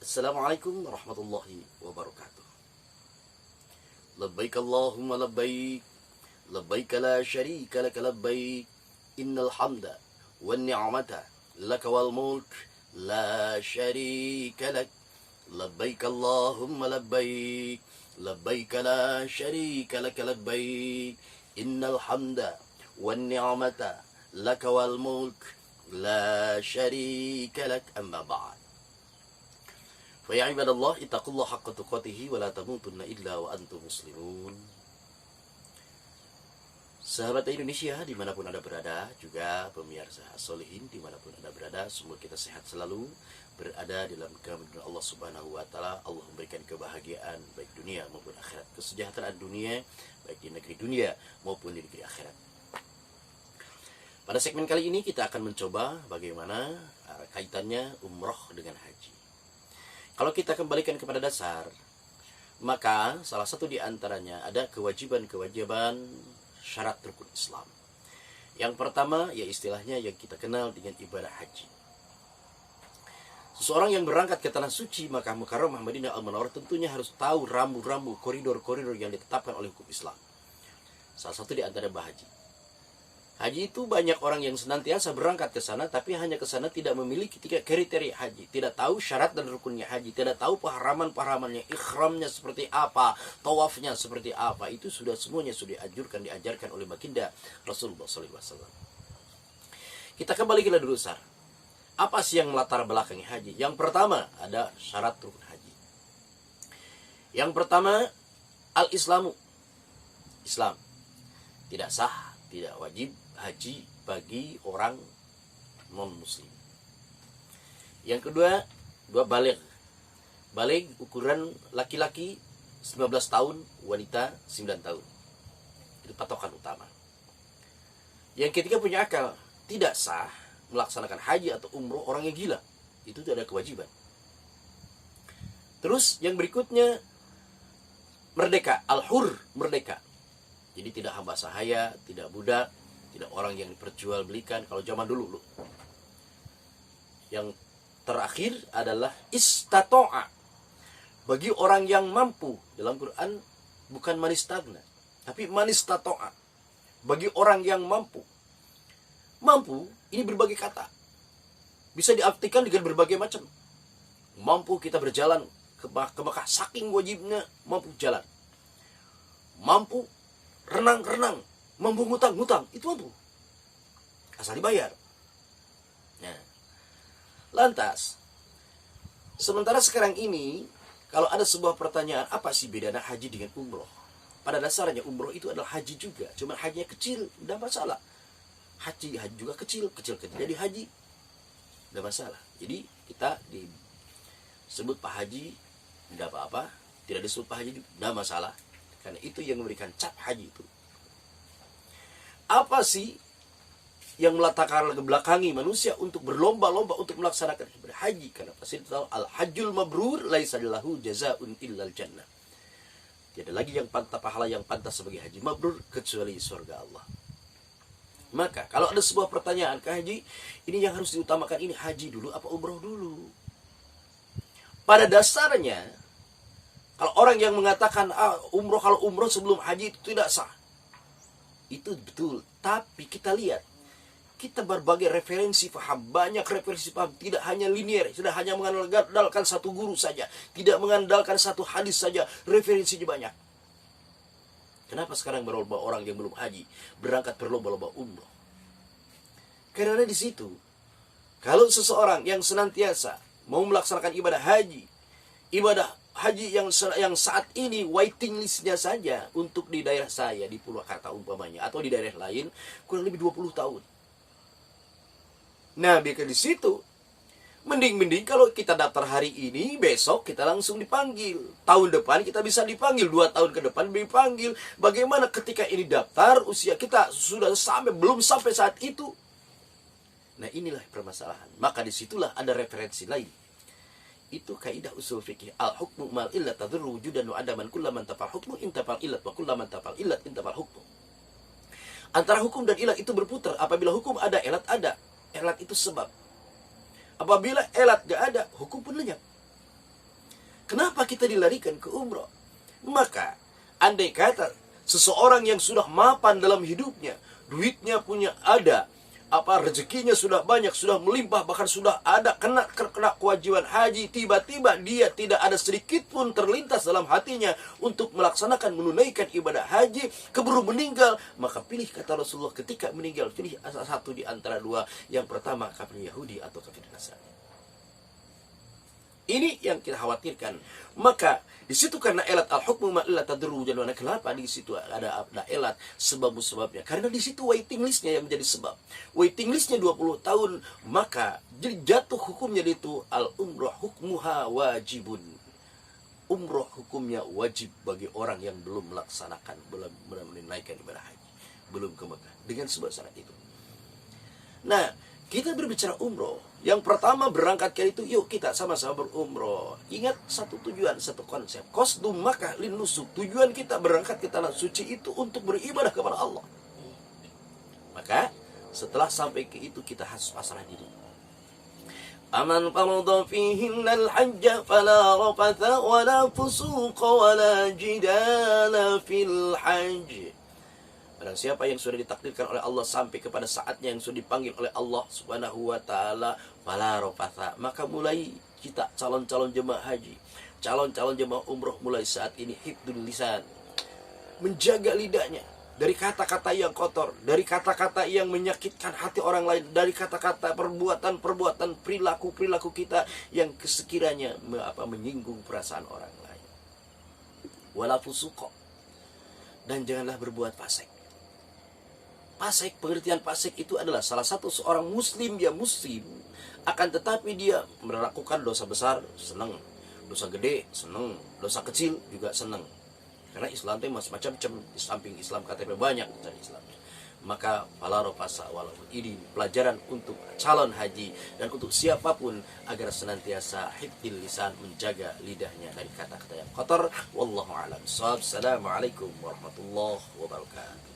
Assalamualaikum warahmatullahi wabarakatuh. Labbaik Allahumma labbaik. Labbaik la syarika laka labbaik. Innal hamda wan ni'mata laka wal mulk la syarika lak. Labbaik Allahumma labbaik. Labbaik la syarika laka labbaik. Innal hamda wan ni'mata laka wal mulk la syarika lak. Amma ba'd. Fa ya ibadallah ittaqullaha haqqa tuqatih wa la tamutunna illa wa antum muslimun. Sahabat Indonesia dimanapun Anda berada, juga pemirsa Solihin dimanapun Anda berada, semoga kita sehat selalu, berada dalam kemuliaan Allah Subhanahu wa taala. Allah memberikan kebahagiaan baik dunia maupun akhirat, kesejahteraan dunia baik di negeri dunia maupun di negeri akhirat. Pada segmen kali ini kita akan mencoba bagaimana kaitannya umroh dengan haji. Kalau kita kembalikan kepada dasar, maka salah satu di antaranya ada kewajiban-kewajiban syarat rukun Islam. Yang pertama, ya istilahnya yang kita kenal dengan ibadah haji. Seseorang yang berangkat ke tanah suci Makkah Mukarramah Madinah Al-Munawwarah tentunya harus tahu rambu-rambu, koridor-koridor yang ditetapkan oleh hukum Islam. Salah satu di antara haji. Haji itu banyak orang yang senantiasa berangkat ke sana, tapi hanya ke sana tidak memiliki tiga kriteria haji. Tidak tahu syarat dan rukunnya haji. Tidak tahu paharaman-paharamannya, ikhramnya seperti apa, tawafnya seperti apa. Itu semuanya sudah diajarkan oleh baginda Rasulullah SAW. Kita kembali ke dulu, Sar. Apa sih yang melatar belakangi haji? Yang pertama ada syarat rukun haji. Yang pertama, al-Islamu. Islam. Tidak sah, tidak wajib haji bagi orang non-muslim. Yang kedua, baligh. Baligh ukuran laki-laki 19 tahun, wanita 9 tahun. Itu patokan utama. Yang ketiga, punya akal. Tidak sah melaksanakan haji atau umroh orang yang gila. Itu tidak ada kewajiban. Terus yang berikutnya, merdeka. Al-hur, merdeka. Jadi tidak hamba sahaya, tidak budak, tidak orang yang diperjualbelikan kalau zaman dulu. Yang terakhir adalah istato'a. Bagi orang yang mampu, dalam Quran bukan manistagna, tapi manistato'a. Bagi orang yang mampu. Mampu ini berbagai kata. Bisa diartikan dengan berbagai macam. Mampu kita berjalan ke Makkah, saking wajibnya mampu jalan. Mampu renang-renang, mampu ngutang-ngutang, itu mampu. Asal dibayar. Nah, lantas, sementara sekarang ini, kalau ada sebuah pertanyaan, apa sih bedanya haji dengan umroh? Pada dasarnya umroh itu adalah haji juga, cuma hajinya kecil, tidak masalah. Haji juga kecil jadi haji, tidak masalah. Jadi kita disebut Pak Haji, tidak apa-apa. Tidak disebut Pak Haji, tidak masalah. Karena itu yang memberikan cap haji itu. Apa sih yang melatar belakangi manusia untuk berlomba-lomba untuk melaksanakan ibadah haji? Karena pasti tahu al-hajjul mabrur laisa lahu jazaa'un illal jannah. Tidak lagi yang pantas pahala yang pantas sebagai haji mabrur kecuali surga Allah. Maka kalau ada sebuah pertanyaan ke haji, ini yang harus diutamakan, ini haji dulu apa umroh dulu? Pada dasarnya, kalau orang yang mengatakan kalau umroh sebelum haji itu tidak sah, itu betul. Tapi kita lihat, kita berbagai referensi paham, banyak referensi paham, tidak hanya linear, tidak hanya mengandalkan satu guru saja, tidak mengandalkan satu hadis saja, referensinya banyak. Kenapa sekarang berlomba orang yang belum haji berangkat berlomba-lomba umroh? Karena di situ, kalau seseorang yang senantiasa mau melaksanakan ibadah haji yang saat ini waiting listnya saja untuk di daerah saya, di Purwakarta umpamanya, atau di daerah lain, kurang lebih 20 tahun. Nah, biar di situ, mending kalau kita daftar hari ini, besok kita langsung dipanggil. Tahun depan kita bisa dipanggil, 2 tahun ke depan dipanggil. Bagaimana ketika ini daftar, usia kita sudah belum sampai saat itu? Nah, inilah permasalahan. Maka disitulah ada referensi lain. Itu kaidah usul fikih, al-hukmu mal illat tadurru wujudan wa adaman kullaman tafal hukmu intafal illat wa kullaman tafal illat intafal hukmu. Antara hukum dan ilat itu berputar. Apabila hukum ada, ilat ada. Ilat itu sebab. Apabila elat gak ada, hukum pun lenyap. Kenapa kita dilarikan ke umroh? Maka andai kata seseorang yang sudah mapan dalam hidupnya, duitnya punya ada, rezekinya sudah banyak, sudah melimpah, bahkan sudah ada kena kewajiban haji, tiba-tiba dia tidak ada sedikit pun terlintas dalam hatinya untuk melaksanakan, menunaikan ibadah haji, keburu meninggal, maka pilih, kata Rasulullah, ketika meninggal pilih satu di antara dua. Yang pertama, kafir Yahudi atau kafir Nasrani. Ini yang kita khawatirkan. Maka di situ karena elat al-hukmu ma illa tadru jalwana. Kenapa di situ ada elat? Sebabnya karena di situ waiting listnya yang menjadi sebab. Waiting listnya 20 tahun, maka jadi jatuh hukumnya itu al-umrah hukmuha wajibun. Umroh hukumnya wajib bagi orang yang belum melaksanakan, belum menunaikan ibadah haji, belum ke Mekah dengan sebab syarat itu. Nah, kita berbicara umroh, yang pertama berangkatkan itu, yuk kita sama-sama berumroh. Ingat satu tujuan, satu konsep. Qasdu Makkah lin nusuk. Tujuan kita berangkat ke tanah suci itu untuk beribadah kepada Allah. Maka setelah sampai ke itu kita harus pasrah diri. Aman farada fihinnal hajja fala rafatha wala fusuqa wala jidala fil hajj. Dan siapa yang sudah ditakdirkan oleh Allah sampai kepada saatnya yang sudah dipanggil oleh Allah Subhanahu wa taala, fala rafatha, maka mulai kita calon-calon jemaah haji, calon-calon jemaah umroh mulai saat ini hifdzul lisan, menjaga lidahnya dari kata-kata yang kotor, dari kata-kata yang menyakitkan hati orang lain, dari kata-kata perbuatan-perbuatan, perilaku-perilaku kita yang sekiranya menyinggung perasaan orang lain. Wala fusuqa, dan janganlah berbuat fasik. Fasik, pengertian fasik itu adalah salah satu seorang muslim, dia muslim, akan tetapi dia melakukan dosa besar, senang, dosa gede, senang, dosa kecil juga senang. Karena Islam itu macam-macam, di samping Islam KTP banyak dari Islam. Maka fala rafasa, walaupun ini pelajaran untuk calon haji dan untuk siapapun agar senantiasa hifdzil lisan, menjaga lidahnya dari kata-kata yang kotor. Wallahu a'lam. Assalamualaikum warahmatullahi wabarakatuh.